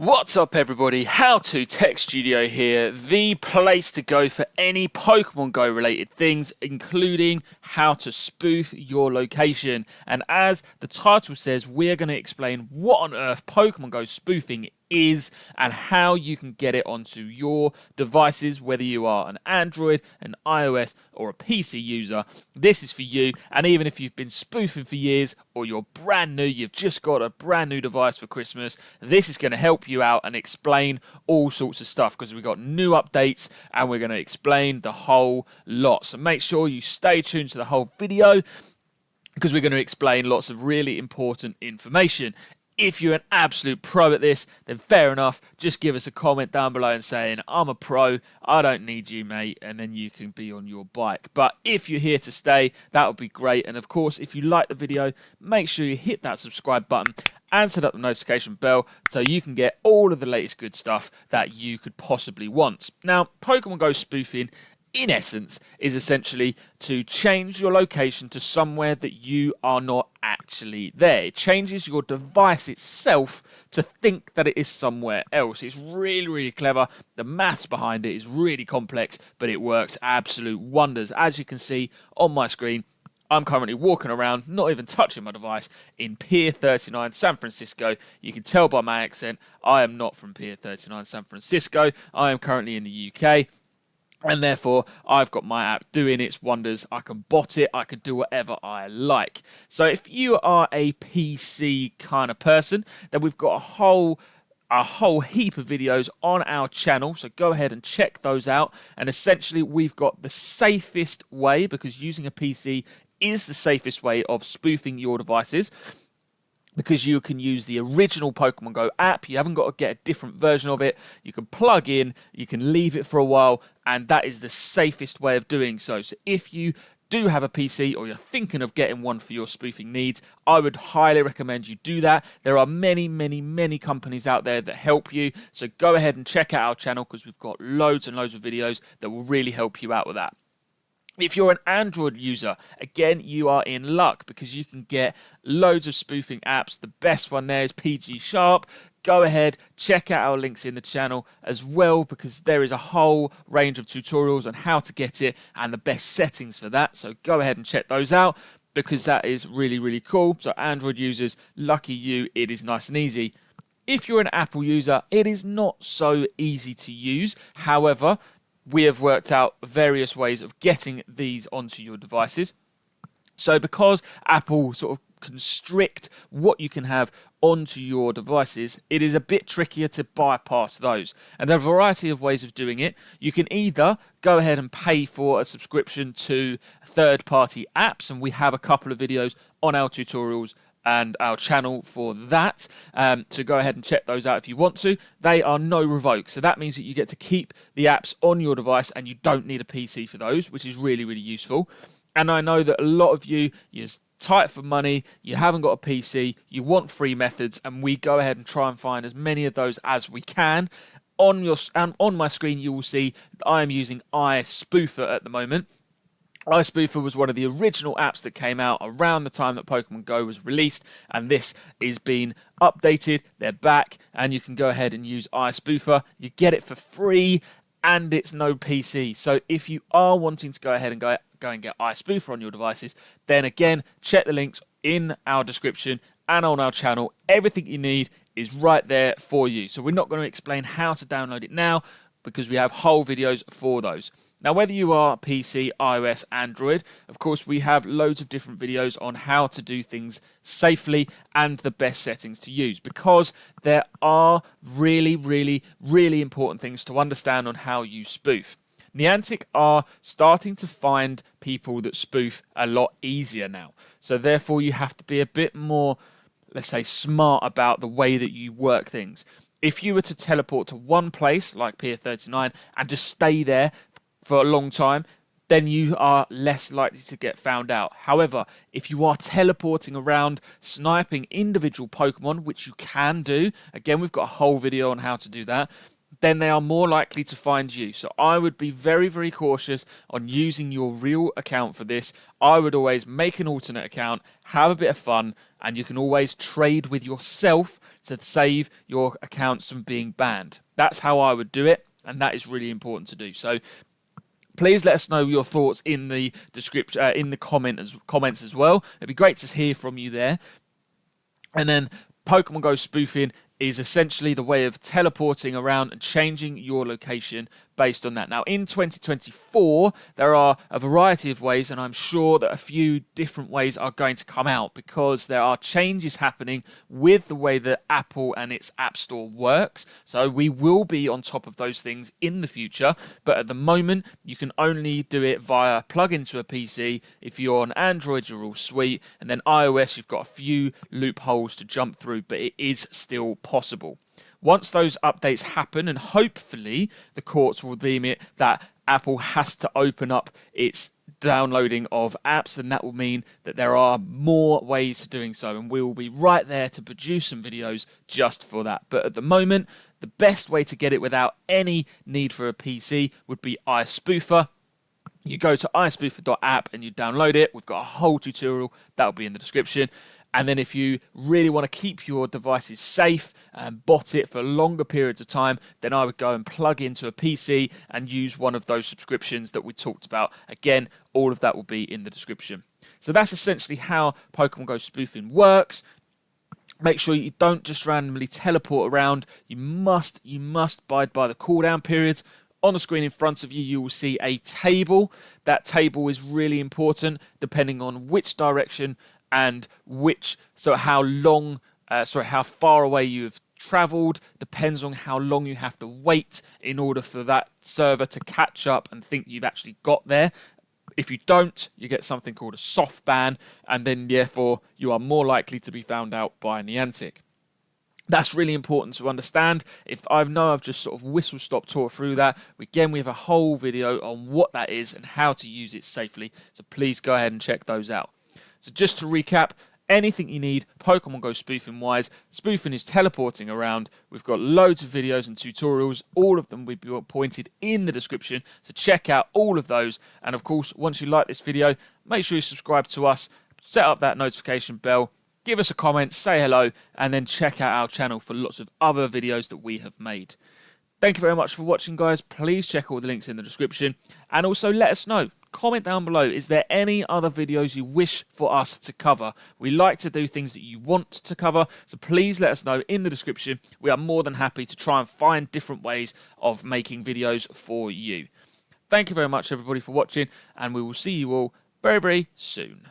What's up everybody, How To Tech Studio here, the place to go for any Pokemon Go related things, including how to spoof your location. And as the title says, we're going to explain what on earth Pokemon Go spoofing is and how you can get it onto your devices, whether you are an Android, an iOS or a PC user. This is for you, and even if you've been spoofing for years or you're brand new, you've just got a brand new device for Christmas, this is going to help you out and explain all sorts of stuff because we've got new updates and we're going to explain the whole lot. So make sure you stay tuned to the whole video because we're going to explain lots of really important information. If you're an absolute pro at this, then fair enough. Just give us a comment down below and saying, I'm a pro, I don't need you, mate, and then you can be on your bike. But if you're here to stay, that would be great. And of course, if you like the video, make sure you hit that subscribe button and set up the notification bell so you can get all of the latest good stuff that you could possibly want. Now, Pokemon Go spoofing, in essence, is essentially to change your location to somewhere that you are not actually there. It changes your device itself to think that it is somewhere else. It's really, really clever. The maths behind it is really complex, but it works absolute wonders. As you can see on my screen, I'm currently walking around, not even touching my device, in Pier 39, San Francisco. You can tell by my accent, I am not from Pier 39, San Francisco. I am currently in the UK. And therefore, I've got my app doing its wonders. I can bot it. I can do whatever I like. So if you are a PC kind of person, then we've got a whole heap of videos on our channel. So go ahead and check those out. And essentially, we've got the safest way, because using a PC is the safest way of spoofing your devices, because you can use the original Pokemon Go app. You haven't got to get a different version of it. You can plug in, you can leave it for a while, and that is the safest way of doing so. So if you do have a PC or you're thinking of getting one for your spoofing needs, I would highly recommend you do that. There are many, many, many companies out there that help you. So go ahead and check out our channel because we've got loads and loads of videos that will really help you out with that. If you're an Android user, again, you are in luck because you can get loads of spoofing apps. The best one there is PG Sharp. Go ahead, check out our links in the channel as well because there is a whole range of tutorials on how to get it and the best settings for that. So go ahead and check those out because that is really, really cool. So Android users, lucky you, it is nice and easy. If you're an Apple user, it is not so easy to use. However, we have worked out various ways of getting these onto your devices. So because Apple sort of constrict what you can have onto your devices, it is a bit trickier to bypass those. And there are a variety of ways of doing it. You can either go ahead and pay for a subscription to third-party apps, and we have a couple of videos on our tutorials and our channel for that. So go ahead and check those out if you want to. They are no revoke. So that means that you get to keep the apps on your device and you don't need a PC for those, which is really, really useful. And I know that a lot of you're tight for money, you haven't got a PC, you want free methods, and we go ahead and try and find as many of those as we can. On my screen, you will see that I am using iSpoofer at the moment. iSpoofer was one of the original apps that came out around the time that Pokemon Go was released, and this is being updated. They're back, and you can go ahead and use iSpoofer. You get it for free, and it's no PC. So if you are wanting to go ahead and go and get iSpoofer on your devices, then again, check the links in our description and on our channel. Everything you need is right there for you. So we're not going to explain how to download it now, because we have whole videos for those. Now, whether you are PC, iOS, Android, of course, we have loads of different videos on how to do things safely and the best settings to use, because there are really, really, really important things to understand on how you spoof. Niantic are starting to find people that spoof a lot easier now. So therefore, you have to be a bit more, let's say, smart about the way that you work things. If you were to teleport to one place, like Pier 39, and just stay there for a long time, then you are less likely to get found out. However, if you are teleporting around, sniping individual Pokemon, which you can do, again, we've got a whole video on how to do that, then they are more likely to find you. So I would be very, very cautious on using your real account for this. I would always make an alternate account, have a bit of fun, and you can always trade with yourself to save your accounts from being banned. That's how I would do it, and that is really important to do. So please let us know your thoughts in the description, in the comments as well. It'd be great to hear from you there. And then Pokemon Go spoofing is essentially the way of teleporting around and changing your location based on that. Now, in 2024, there are a variety of ways, and I'm sure that a few different ways are going to come out because there are changes happening with the way that Apple and its App Store works. So we will be on top of those things in the future, but at the moment, you can only do it via plug into a PC. If you're on Android, you're all sweet, and then iOS, you've got a few loopholes to jump through, but it is still possible. Once those updates happen, and hopefully the courts will deem it that Apple has to open up its downloading of apps, then that will mean that there are more ways to doing so, and we will be right there to produce some videos just for that. But at the moment, the best way to get it without any need for a PC would be iSpoofer. You go to iSpoofer.app and you download it. We've got a whole tutorial that will be in the description. And then if you really want to keep your devices safe and bot it for longer periods of time, then I would go and plug into a PC and use one of those subscriptions that we talked about. Again, all of that will be in the description. So that's essentially how Pokemon Go spoofing works. Make sure you don't just randomly teleport around. You must abide by the cooldown periods. On the screen in front of you, you will see a table. That table is really important depending on which direction and how far away you have traveled. Depends on how long you have to wait in order for that server to catch up and think you've actually got there. If you don't, you get something called a soft ban, and then therefore you are more likely to be found out by Niantic. That's really important to understand. I've just sort of whistle-stop tore through that. Again, we have a whole video on what that is and how to use it safely. So please go ahead and check those out. So just to recap, anything you need Pokemon Go spoofing wise, spoofing is teleporting around. We've got loads of videos and tutorials. All of them will be pointed in the description. So check out all of those. And of course, once you like this video, make sure you subscribe to us, set up that notification bell, give us a comment, say hello, and then check out our channel for lots of other videos that we have made. Thank you very much for watching, guys. Please check all the links in the description. And also let us know. Comment down below, is there any other videos you wish for us to cover? We like to do things that you want to cover, so please let us know in the description. We are more than happy to try and find different ways of making videos for you. Thank you very much, everybody, for watching, and we will see you all very, very soon.